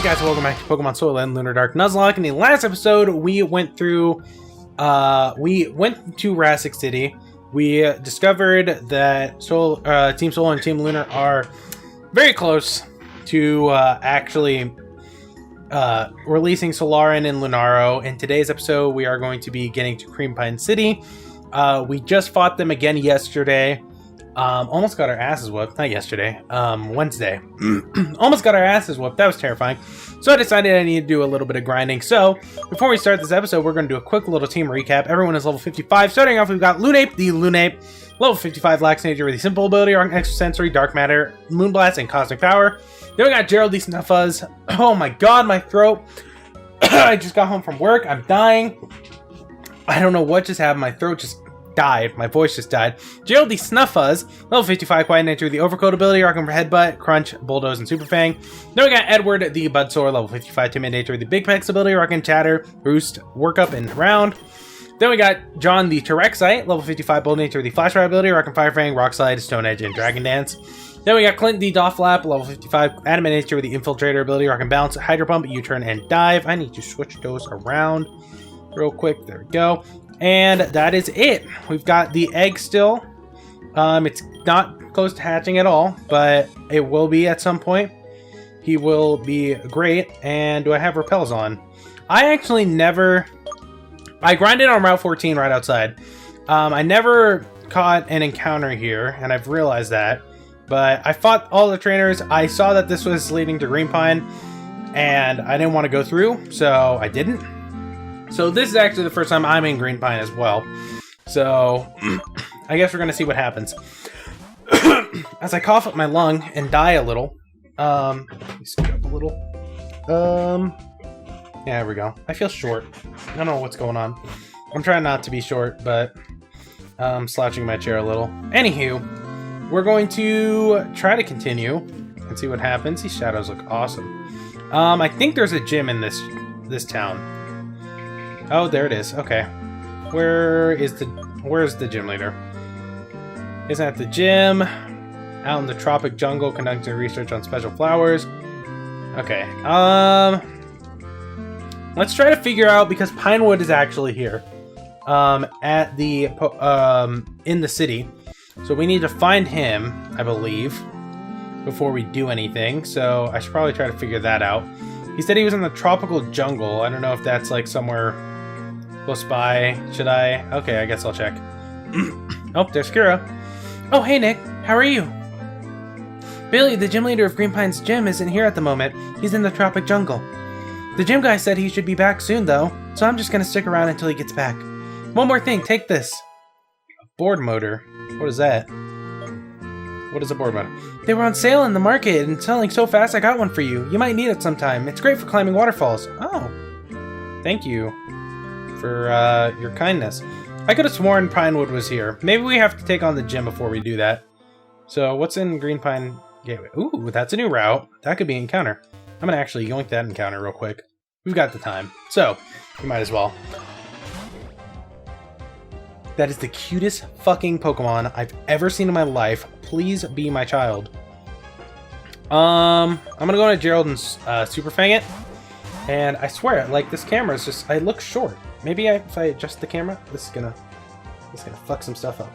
guys, welcome back to Pokemon Soil and Lunar Dark Nuzlocke. In the last episode, we went through, we went to Rassic City. We discovered that Team Soul and Team Lunar are very close to actually releasing Solarin and Lunaro. In today's episode, we are going to be getting to Cream Pine City. We just fought them again yesterday. Almost got our asses whooped. Not yesterday. Wednesday. Almost got our asses whooped. That was terrifying. So I decided I need to do a little bit of grinding. So, before we start this episode, we're going to do a quick little team recap. Everyone is level 55. Starting off, we've got Lunape, the Lunape. Level 55, Lax Nature with the Simple Ability, Extrasensory, Dark Matter, Moonblast, and Cosmic Power. Then we got Gerald, the Snuffuzz. Oh my god, my throat. I just got home from work. I'm dying. I don't know what just happened. My throat just died. My voice just died. Gerald, the Snuffuzz. Level 55, Quiet Nature with the Overcoat Ability, Rockin' for Headbutt, Crunch, Bulldoze, and Super Fang. Then we got Edward, the Budsore. Level 55, Timid Nature with the Big Peck's Ability, Rockin' Chatter, Roost, Workup, and Round. Then we got John, the Terexite. Level 55, Bold Nature with the Flash Fire Ability, Rockin' Fire Fang, Rock Slide, Stone Edge, and Dragon Dance. Then we got Clint, the Dofflap. Level 55, Adamant Nature with the Infiltrator Ability, Rockin' Bounce, Hydro Pump, U-Turn, and Dive. I need to switch those around real quick. There we go. And that is it. We've got the egg still. It's not close to hatching at all, but it will be at some point. He will be great. And do I have repels on? I actually never... I grinded on Route 14 right outside. I never caught an encounter here, and I've realized that. But I fought all the trainers. I saw that this was leading to Green Pine, and I didn't want to go through, so I didn't. So this is actually the first time I'm in Green Pine as well. So I guess we're going to see what happens. As I cough up my lung and die a little. Let me speed up a little. Yeah, there we go. I feel short. I don't know what's going on. I'm trying not to be short, but I'm slouching my chair a little. Anywho, we're going to try to continue and see what happens. These shadows look awesome. I think there's a gym in this town. Oh, there it is. Okay. Where's the gym leader? Isn't that the gym? Out in the tropic jungle conducting research on special flowers. Okay. Let's try to figure out, because Pinewood is actually here. At the in the city. So we need to find him, I believe, before we do anything. So I should probably try to figure that out. He said he was in the tropical jungle. I don't know if that's like somewhere close by. Should I? Okay, I guess I'll check. Oh, there's Kira. Oh, hey, Nick. How are you? Billy, the gym leader of Green Pine's gym, isn't here at the moment. He's in the tropic jungle. The gym guy said he should be back soon, though, so I'm just gonna stick around until he gets back. One more thing, take this. A board motor. What is that? What is a board motor? They were on sale in the market and selling so fast I got one for you. You might need it sometime. It's great for climbing waterfalls. Oh. Thank you for your kindness. I could have sworn Pinewood was here. Maybe we have to take on the gym before we do that. So what's in Green Pine Gateway? Ooh, that's a new route. That could be an encounter. I'm gonna actually yoink that encounter real quick. We've got the time, so we might as well. That is the cutest fucking Pokemon I've ever seen in my life. Please be my child. I'm gonna go into Gerald and Super Fang it. And I swear, like, this camera is just, I look short. Maybe if I adjust the camera, this is gonna fuck some stuff up.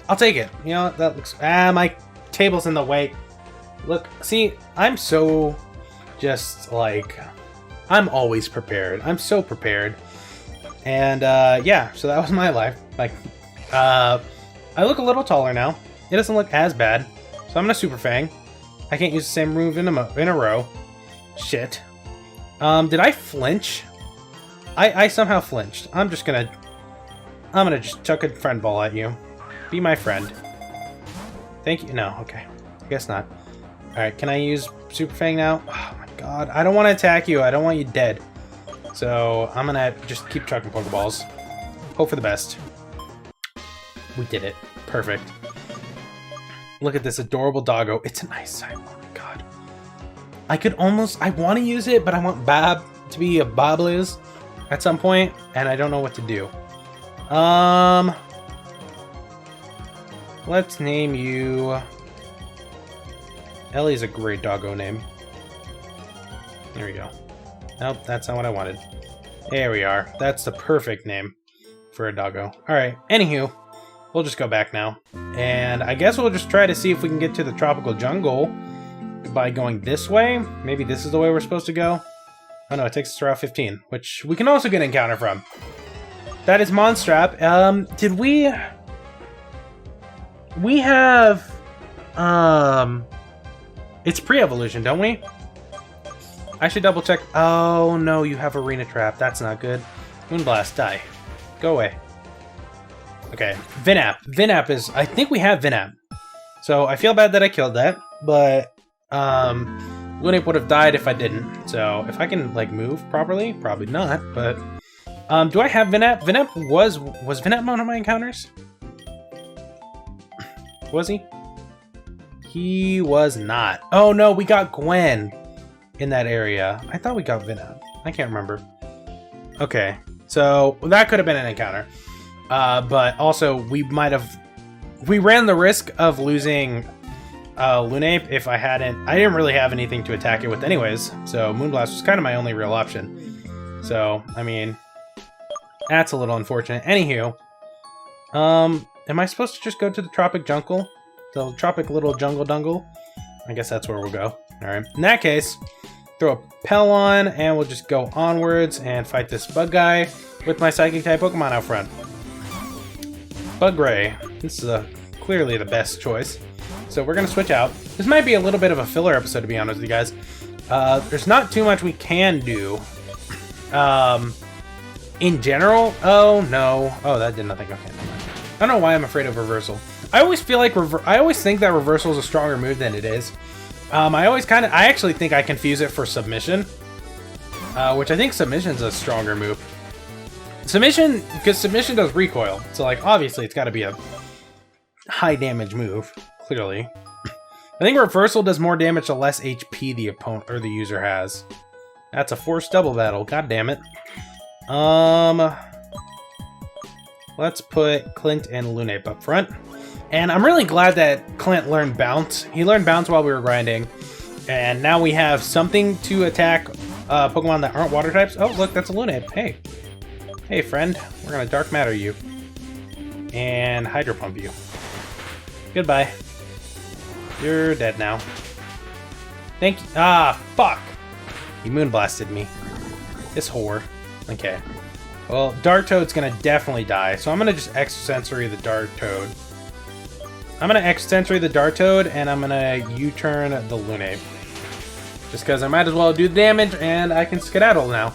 I'll take it. You know, that looks, my table's in the way. Look, see, I'm so just like, I'm always prepared. I'm so prepared. And yeah, so that was my life. Like, I look a little taller now. It doesn't look as bad. So I'm gonna Super Fang. I can't use the same move in a row. Shit. Did I flinch? I somehow flinched. I'm gonna just chuck a friend ball at you. Be my friend. Thank you. No, okay. I guess not. Alright, can I use Super Fang now? Oh my god. I don't want to attack you. I don't want you dead. So I'm gonna just keep chucking Pokeballs. Hope for the best. We did it. Perfect. Look at this adorable doggo. It's a nice sight. Oh my god. I want to use it, but I want Bab to be a Bobliz at some point, and I don't know what to do. Let's name you Ellie's a great doggo name. There we go. Nope, that's not what I wanted. There we are. That's the perfect name for a doggo. Alright, anywho, we'll just go back now. And I guess we'll just try to see if we can get to the tropical jungle by going this way. Maybe this is the way we're supposed to go. Oh no, it takes us to Route 15, which we can also get an encounter from. That is Monstrap. Did we... We have... It's pre-evolution, don't we? I should double check. Oh no, you have Arena Trap. That's not good. Moonblast, die. Go away. Okay, Vinap. Vinap is... I think we have Vinap. So I feel bad that I killed that, but... Lunape would have died if I didn't. So if I can, like, move properly, probably not, but... do I have Vinap? Vinap was Vinap one of my encounters? Was he? He was not. Oh no, we got Gwen in that area. I thought we got Vinap. I can't remember. Okay, so that could have been an encounter. But also we might have... We ran the risk of losing Lunape if I didn't really have anything to attack it with anyways. So Moonblast was kind of my only real option. So, I mean... That's a little unfortunate. Anywho, am I supposed to just go to the tropic jungle? The tropic little jungle dungle? I guess that's where we'll go. Alright. In that case, throw a Pell on, and we'll just go onwards and fight this bug guy with my psychic type Pokemon out front. Bug Ray. This is clearly the best choice. So we're going to switch out. This might be a little bit of a filler episode, to be honest with you guys. There's not too much we can do. In general? Oh, no. Oh, that did nothing. Okay, never mind. I don't know why I'm afraid of reversal. I always feel like I always think that reversal is a stronger move than it is. I actually think I confuse it for submission, which I think submission's a stronger move. Submission, because submission does recoil, so like obviously it's got to be a high damage move. Clearly, I think reversal does more damage the less HP the opponent or the user has. That's a forced double battle. God damn it. Let's put Clint and Lunape up front. And I'm really glad that Clint learned Bounce. He learned Bounce while we were grinding. And now we have something to attack Pokemon that aren't water types. Oh, look, that's a Lunape. Hey. Hey, friend. We're gonna Dark Matter you. And Hydro Pump you. Goodbye. You're dead now. Thank you. Ah, fuck. He Moonblasted me. This whore. Okay. Well, Darktoad's gonna definitely die, so I'm gonna just Extrasensory the Darktoad. I'm gonna Extrasensory the Darktoad, and I'm gonna U-turn the Lunape. Just because I might as well do the damage, and I can skedaddle now.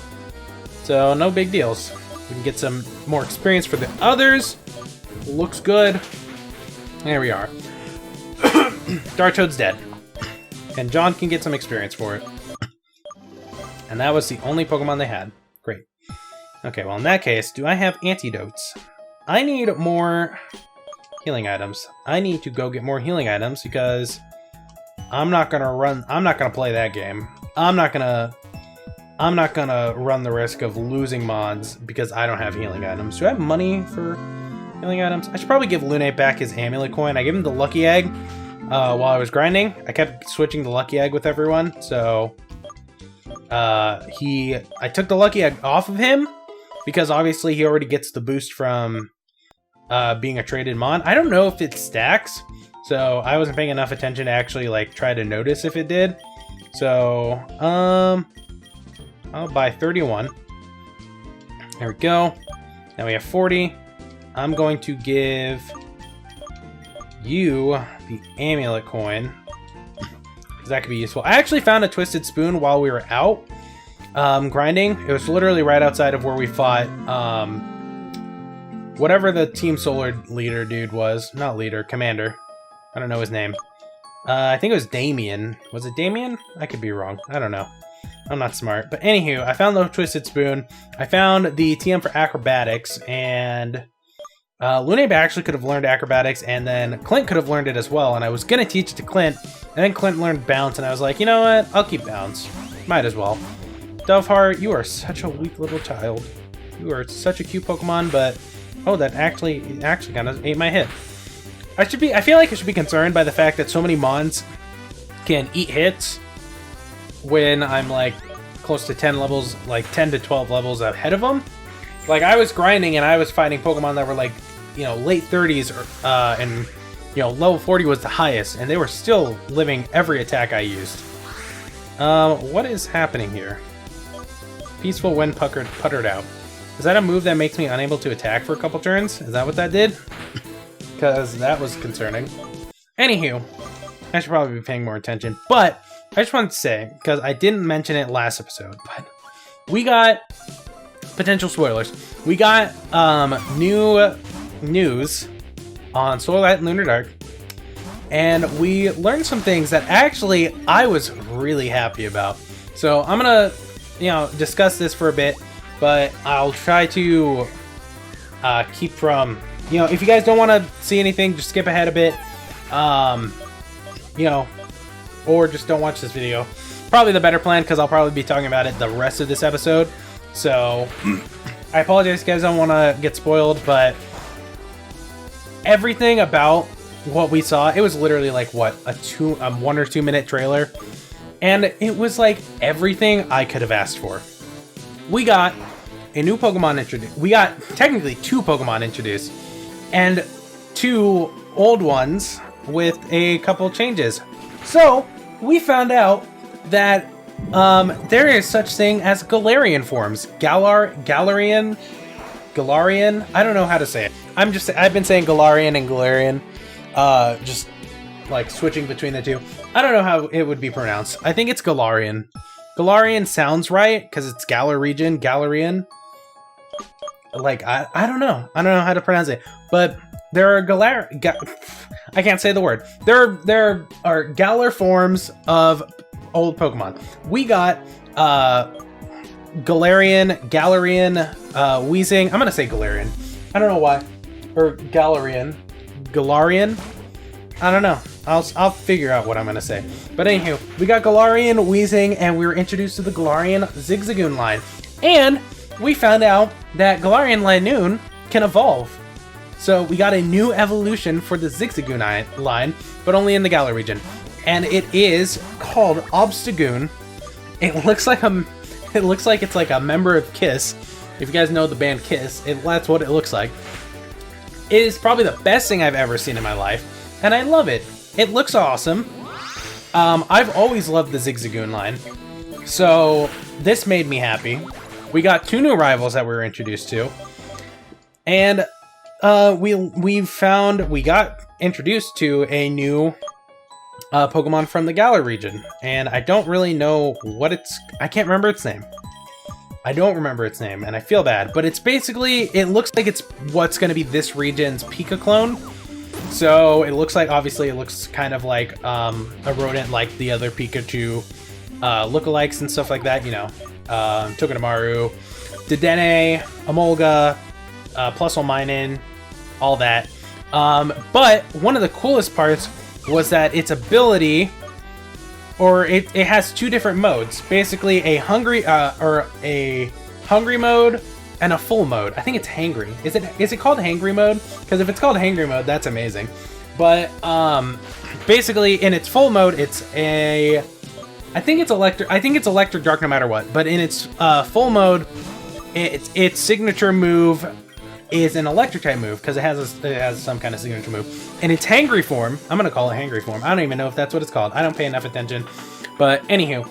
So, no big deals. We can get some more experience for the others. Looks good. There we are. Darktoad's dead. And John can get some experience for it. And that was the only Pokemon they had. Great. Okay, well in that case, do I have antidotes? I need more healing items. I need to go get more healing items because I'm not gonna play that game. I'm not gonna run the risk of losing mods because I don't have healing items. Do I have money for healing items? I should probably give Lunape back his amulet coin. I gave him the lucky egg while I was grinding. I kept switching the lucky egg with everyone, so I took the lucky egg off of him because obviously he already gets the boost from being a traded mon. I don't know if it stacks, so I wasn't paying enough attention to actually like try to notice if it did. So I'll buy 31. There we go. Now we have 40. I'm going to give you the amulet coin because that could be useful. I actually found a twisted spoon while we were out grinding. It was literally right outside of where we fought whatever the Team Solar leader dude was. Not leader, commander. I don't know his name. I think it was Damien. Was it Damien? I could be wrong. I don't know. I'm not smart. But anywho, I found the twisted spoon. I found the TM for acrobatics, and Lunape actually could have learned acrobatics, and then Clint could have learned it as well. And I was gonna teach it to Clint, and then Clint learned bounce, and I was like, you know what? I'll keep bounce. Might as well. Doveheart, you are such a weak little child. You are such a cute Pokemon, but oh, that actually kind of ate my hit. I feel like I should be concerned by the fact that so many mons can eat hits when I'm like close to 10 levels, like 10 to 12 levels ahead of them. Like I was grinding and I was fighting Pokemon that were like, you know, late 30s and you know, level 40 was the highest, and they were still living every attack I used. What is happening here? Peaceful when puttered out. Is that a move that makes me unable to attack for a couple turns? Is that what that did? Because that was concerning. Anywho, I should probably be paying more attention, but I just wanted to say, because I didn't mention it last episode, but we got potential spoilers. We got new news on Solar Light and Lunar Dark, and we learned some things that actually I was really happy about. So I'm gonna, you know, discuss this for a bit, but I'll try to keep from, you know, if you guys don't want to see anything, just skip ahead a bit, you know, or just don't watch this video. Probably the better plan, because I'll probably be talking about it the rest of this episode. So I apologize if you guys don't want to get spoiled, but everything about what we saw, it was literally like what, a 1 or 2 minute trailer, and it was like everything I could have asked for. We got a new Pokemon introduced. We got technically 2 Pokemon introduced, and 2 old ones with a couple changes. So we found out that there is such thing as Galarian forms. Galarian. I don't know how to say it. I've been saying Galarian and Galarian, just like switching between the two. I don't know how it would be pronounced. I think it's Galarian. Galarian sounds right because it's Galar region, Galarian. Like I don't know. I don't know how to pronounce it. But there are I can't say the word. There are Galar forms of old Pokemon. We got Galarian, Weezing. I'm gonna say Galarian. I don't know why. Or Galarian. I don't know. I'll figure out what I'm gonna say. But anywho, we got Galarian, Weezing, and we were introduced to the Galarian Zigzagoon line. And we found out that Galarian Linoon can evolve. So we got a new evolution for the Zigzagoon line, but only in the Galar region. And it is called Obstagoon. It looks like it's like a member of Kiss. If you guys know the band Kiss, that's what it looks like. It is probably the best thing I've ever seen in my life, and I love it. It looks awesome. I've always loved the Zigzagoon line, so this made me happy. We got 2 new rivals that we were introduced to, and we got introduced to a new Pokemon from the Galar region, and I don't really know I can't remember its name. I don't remember its name, and I feel bad, but it's basically, it looks like it's what's going to be this region's Pika clone. So it looks like, obviously it looks kind of like a rodent like the other Pikachu lookalikes and stuff like that, you know, Togedemaru, Dedenne, Emolga, Plusle all that. But one of the coolest parts was that its ability, or it has 2 different modes. Basically a hungry mode and a full mode. I think it's hangry. Is it called hangry mode? Because if it's called hangry mode, that's amazing. But basically in its full mode, I think it's electric dark no matter what. But in its full mode, its signature move is an electric type move, because it has some kind of signature move. And its hangry form, I'm gonna call it hangry form. I don't even know if that's what it's called. I don't pay enough attention. But anywho,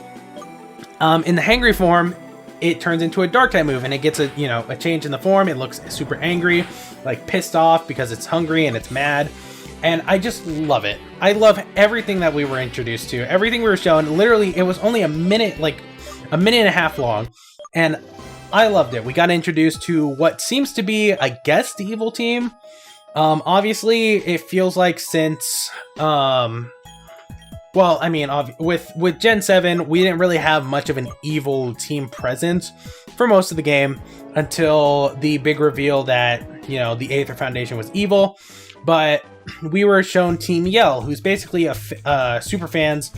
in the hangry form, it turns into a dark type move, and it gets a change in the form. It looks super angry, like pissed off because it's hungry and it's mad. And I just love it. I love everything that we were introduced to. Everything we were shown. Literally, it was only a minute and a half long, and I loved it. We got introduced to what seems to be, I guess, the evil team. Obviously, it feels like since, well, I mean, with Gen 7, we didn't really have much of an evil team presence for most of the game until the big reveal that, the Aether Foundation was evil. But we were shown Team Yell, who's basically super fans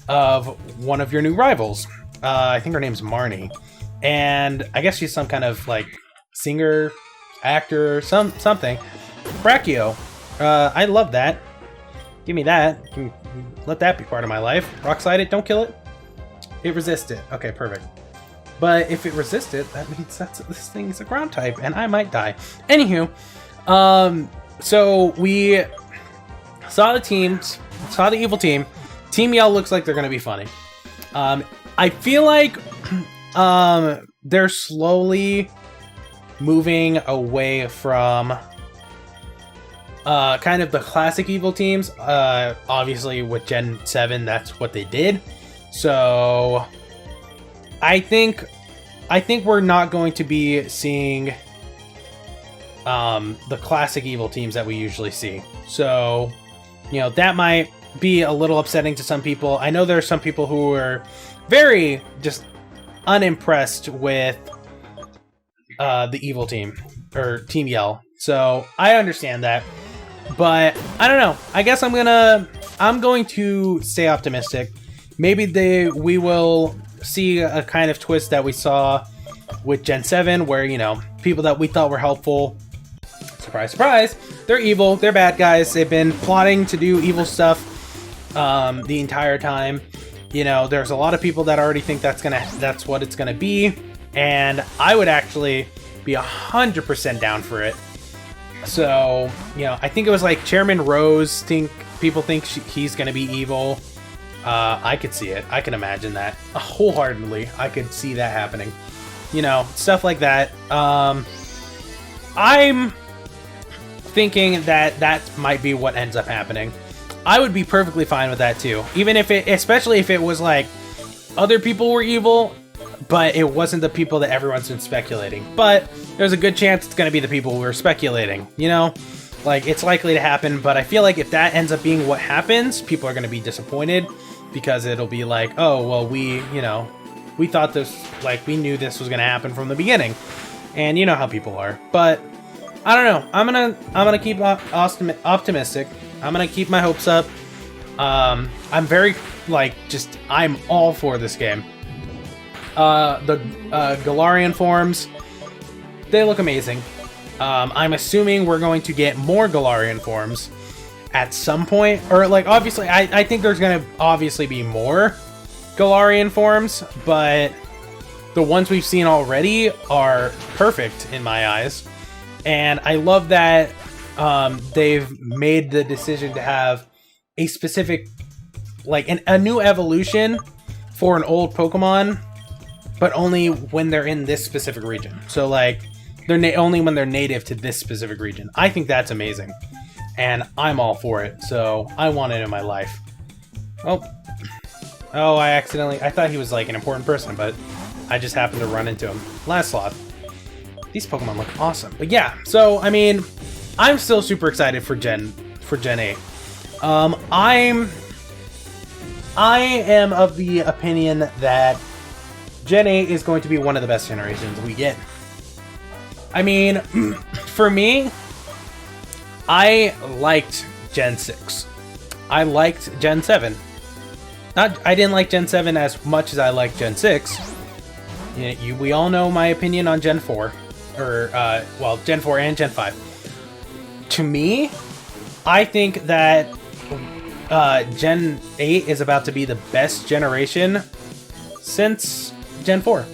of one of your new rivals. I think her name's Marnie. And I guess she's some kind of like singer, actor, something. Brachio. I love that. Give me that. Let that be part of my life. Rock slide it, don't kill it. It resists it. Okay, perfect. But if it resists it, that means this thing is a ground type, and I might die. Anywho, so we saw the teams, saw the evil team. Team Yell looks like they're going to be funny. I feel like they're slowly moving away from kind of the classic evil teams. Obviously, with Gen 7, that's what they did. So I think we're not going to be seeing the classic evil teams that we usually see. So, you know, that might be a little upsetting to some people. I know there are some people who are very just unimpressed with the evil team or Team Yell. So I understand that, but I don't know. I guess I'm going to stay optimistic. Maybe we will see a kind of twist that we saw with Gen 7, where, you know, people that we thought were helpful, surprise, surprise, they're evil, they're bad guys, they've been plotting to do evil stuff the entire time. You know, there's a lot of people that already think that's what it's gonna be, and I would actually be 100% down for it. So, you know, I think it was like Chairman Rose people think he's gonna be evil. I could see it. I can imagine that wholeheartedly. I could see that happening. You know, stuff like that. I'm thinking that might be what ends up happening. I would be perfectly fine with that too. Even if especially if it was like other people were evil, but it wasn't the people that everyone's been speculating. But there's a good chance it's going to be the people who are speculating, you know? Like, it's likely to happen, but I feel like if that ends up being what happens, people are going to be disappointed, because it'll be like, oh, well, we thought this, like, we knew this was going to happen from the beginning. And you know how people are. But I don't know. I'm gonna keep optimistic. I'm gonna keep my hopes up. I'm very, I'm all for this game. The Galarian forms, they look amazing. I'm assuming we're going to get more Galarian forms at some point, or like, obviously, I think there's gonna obviously be more Galarian forms, but the ones we've seen already are perfect in my eyes. And I love that they've made the decision to have a specific, like, a new evolution for an old Pokemon, but only when they're in this specific region. So, like, they're only when they're native to this specific region. I think that's amazing, and I'm all for it. So I want it in my life. Oh, I thought he was like an important person, but I just happened to run into him. Last slot. These Pokemon look awesome. But yeah, so I mean, I'm still super excited for Gen 8. I am of the opinion that Gen 8 is going to be one of the best generations we get. I mean, for me, I liked Gen 6. I liked Gen 7. I didn't like Gen 7 as much as I liked Gen 6. We all know my opinion on Gen 4. Or, Gen 4 and Gen 5. To me, I think that Gen 8 is about to be the best generation since Gen 4.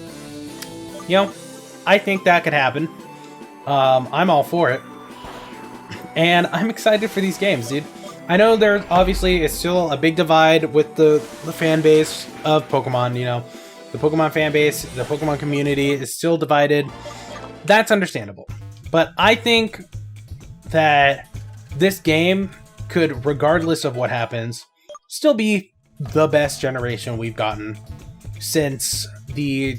You know, I think that could happen. I'm all for it. And I'm excited for these games, dude. I know there obviously is still a big divide with the fan base of Pokemon, you know. The Pokemon fan base, the Pokemon community is still divided. That's understandable. But I think that this game could, regardless of what happens, still be the best generation we've gotten since the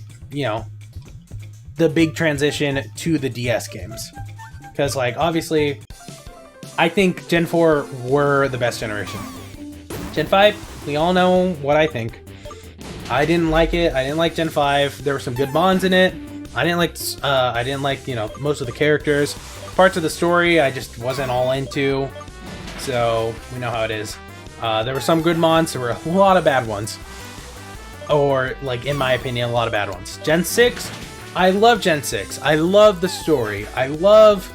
big transition to the DS games. Because, like, obviously, I think Gen 4 were the best generation. Gen 5, we all know what I think. I didn't like it. I didn't like Gen 5. There were some good bonds in it. I didn't like, most of the characters. Parts of the story I just wasn't all into. So, we know how it is. There were some good mons. There were a lot of bad ones. Or, like, in my opinion, a lot of bad ones. Gen 6, I love Gen 6. I love the story. I love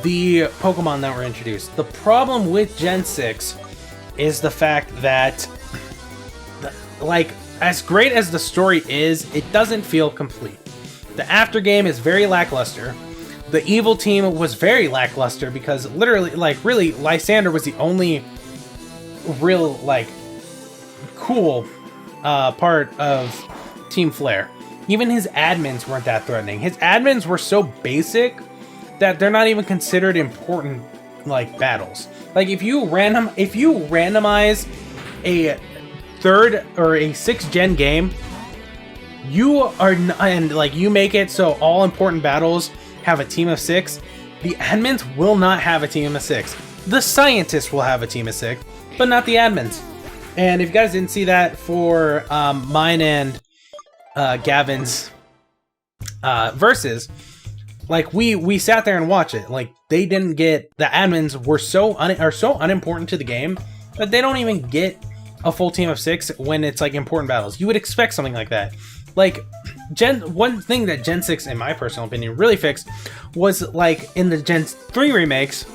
the Pokemon that were introduced. The problem with Gen 6 is the fact that, like, as great as the story is, it doesn't feel complete. The aftergame is very lackluster. The evil team was very lackluster because literally, like, really, Lysander was the only real, like, cool part of Team Flare. Even his admins weren't that threatening. His admins were so basic that they're not even considered important, like, battles. Like, if you randomize a 3rd or a 6th gen game, and like you make it so all important battles have a team of 6, the admins will not have a team of 6. The scientists will have a team of 6, but not the admins. And if you guys didn't see that for mine and Gavin's versus, like we sat there and watched it. Like, they didn't get, the admins were are so unimportant to the game that they don't even get a full team of 6 when it's like important battles. You would expect something like that. Like, one thing that Gen 6, in my personal opinion, really fixed was, like, in the Gen 3 remakes,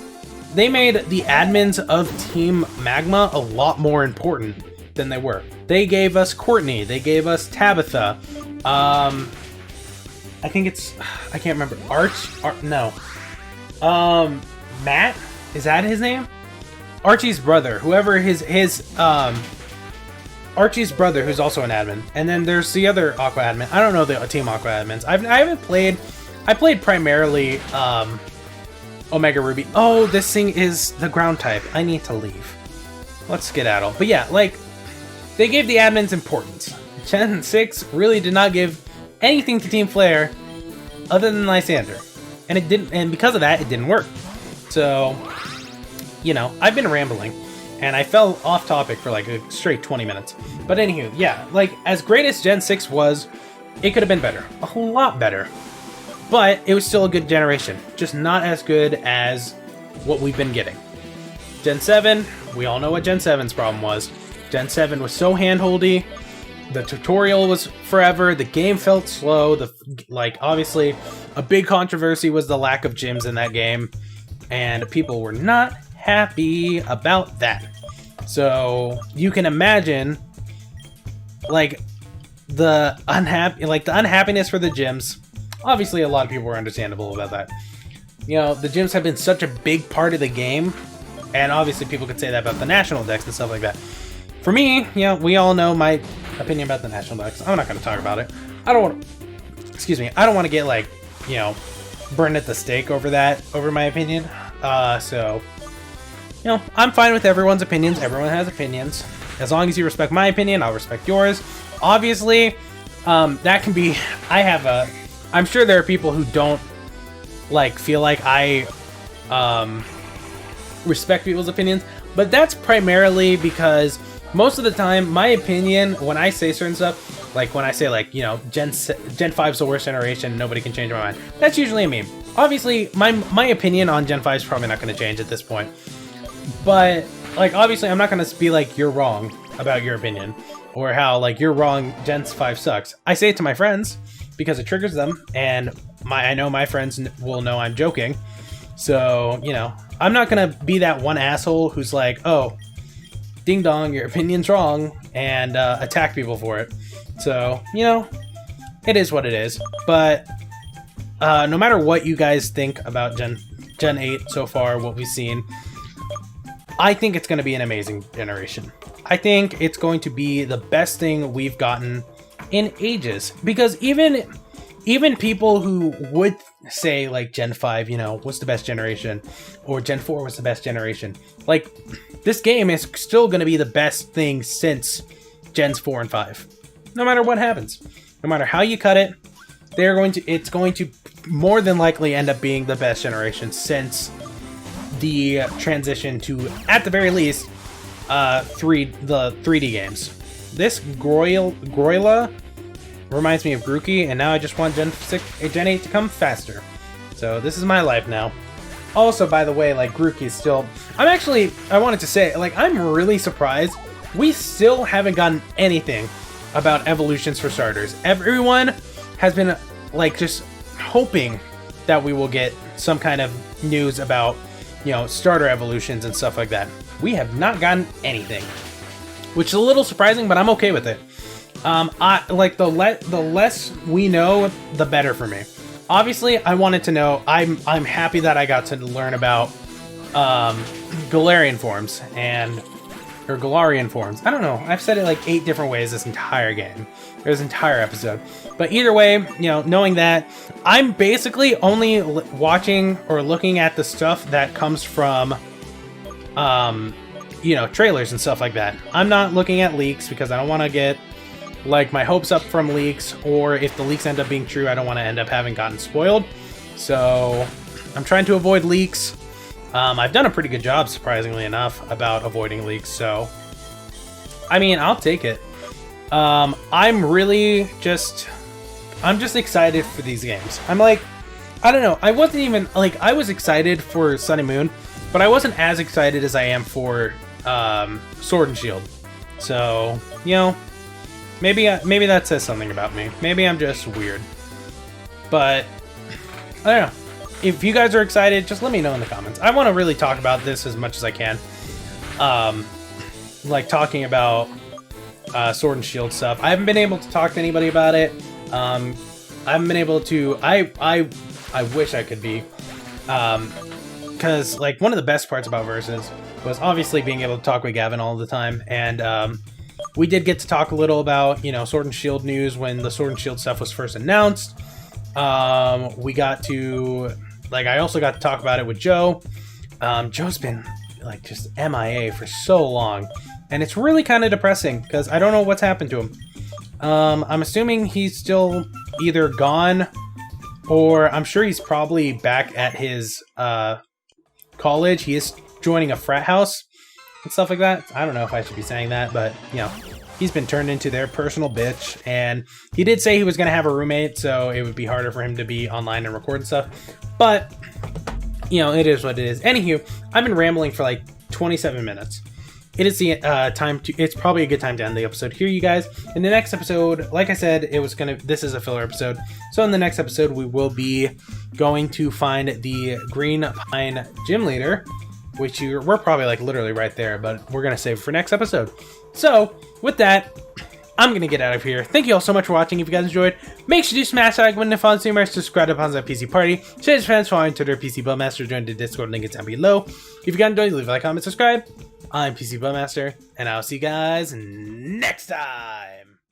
they made the admins of Team Magma a lot more important than they were. They gave us Courtney, they gave us Tabitha, I think it's, I can't remember, Matt? Is that his name? Archie's brother, whoever Archie's brother, who's also an admin. And then there's the other Aqua admin. I don't know the Team Aqua admins. I haven't played. I played primarily Omega Ruby. Oh, this thing is the ground type. I need to leave. Let's skedaddle. But yeah, like, they gave the admins importance. Gen 6 really did not give anything to Team Flare other than Lysander. And it didn't, and because of that, it didn't work. So, you know, I've been rambling. And I fell off topic for like a straight 20 minutes. But anywho, yeah, like, as great as Gen 6 was, it could have been better. A whole lot better. But it was still a good generation. Just not as good as what we've been getting. Gen 7, we all know what Gen 7's problem was. Gen 7 was so handholdy. The tutorial was forever. The game felt slow. Like, obviously, a big controversy was the lack of gyms in that game. And people were not happy about that. So you can imagine, like, the unhappiness for the gyms. Obviously, a lot of people were understandable about that. You know, the gyms have been such a big part of the game, and obviously people could say that about the national decks and stuff like that. For me, you know, we all know my opinion about the national decks. I'm not going to talk about it. I don't want to get, like, you know, burned at the stake over my opinion. So, you know, I'm fine with everyone's opinions. Everyone has opinions. As long as you respect my opinion, I'll respect yours. Obviously, that can be, I'm sure there are people who don't, like, feel like I respect people's opinions, but that's primarily because most of the time, my opinion, when I say certain stuff, like when I say, like, you know, Gen 5's the worst generation, nobody can change my mind, that's usually a meme. Obviously, my opinion on Gen 5 is probably not going to change at this point. But, like, obviously, I'm not going to be like, you're wrong about your opinion, or how, like, you're wrong, Gen 5 sucks. I say it to my friends because it triggers them, and I know my friends will know I'm joking. So, you know, I'm not going to be that one asshole who's like, oh, ding dong, your opinion's wrong, and attack people for it. So, you know, it is what it is. But no matter what you guys think about Gen 8 so far, what we've seen, I think it's going to be an amazing generation. I think it's going to be the best thing we've gotten in ages. Because even people who would say, like, Gen 5, you know, was the best generation, or Gen 4 was the best generation, like, this game is still going to be the best thing since Gens 4 and 5. No matter what happens. No matter how you cut it, it's going to more than likely end up being the best generation since the transition to, at the very least, the 3D games. This Groila reminds me of Grookey, and now I just want Gen 8 to come faster. So this is my life now. Also, by the way, like, Grookey is still... I wanted to say, like, I'm really surprised we still haven't gotten anything about evolutions for starters. Everyone has been, like, just hoping that we will get some kind of news about you know, starter evolutions and stuff like that. We have not gotten anything, which is a little surprising, but I'm okay with it. I like the less we know, the better for me. Obviously, I wanted to know. I'm happy that I got to learn about Galarian forms or Galarian forms. I don't know. I've said it like 8 different ways this entire game, this entire episode. But either way, you know, knowing that, I'm basically only watching or looking at the stuff that comes from, you know, trailers and stuff like that. I'm not looking at leaks because I don't want to get like my hopes up from leaks, or if the leaks end up being true, I don't want to end up having gotten spoiled. So I'm trying to avoid leaks. I've done a pretty good job, surprisingly enough, about avoiding leaks. So, I mean, I'll take it. I'm just excited for these games. I'm like, I don't know. I wasn't even like, I was excited for Sun and Moon, but I wasn't as excited as I am for Sword and Shield. So, you know, maybe that says something about me. Maybe I'm just weird. But I don't know. If you guys are excited, just let me know in the comments. I want to really talk about this as much as I can. Like talking about Sword and Shield stuff. I haven't been able to talk to anybody about it. I haven't been able to. I wish I could be. Because like one of the best parts about Versus was obviously being able to talk with Gavin all the time, and we did get to talk a little about, you know, Sword and Shield news when the Sword and Shield stuff was first announced. We got to, like, I also got to talk about it with Joe. Joe's been like just MIA for so long, and it's really kind of depressing because I don't know what's happened to him. I'm assuming he's still either gone, or I'm sure he's probably back at his college. He is joining a frat house and stuff like that. I don't know if I should be saying that, but, you know, he's been turned into their personal bitch, and he did say he was going to have a roommate, so it would be harder for him to be online and record and stuff. But, you know, it is what it is. Anywho, I've been rambling for like 27 minutes. It is the time to, it's probably a good time to end the episode here, you guys. In the next episode, like I said, this is a filler episode. So in the next episode, we will be going to find the Green Pine Gym Leader, which we're probably like literally right there, but we're going to save for next episode. So with that, I'm going to get out of here. Thank you all so much for watching. If you guys enjoyed, make sure to smash that like button, follow the streamer, subscribe to Ponza PC Party, share with friends, follow on Twitter, PCBloodMaster, join the Discord, link is down below. If you guys enjoyed, leave a like, comment, subscribe. I'm PCBloodMaster, and I'll see you guys next time.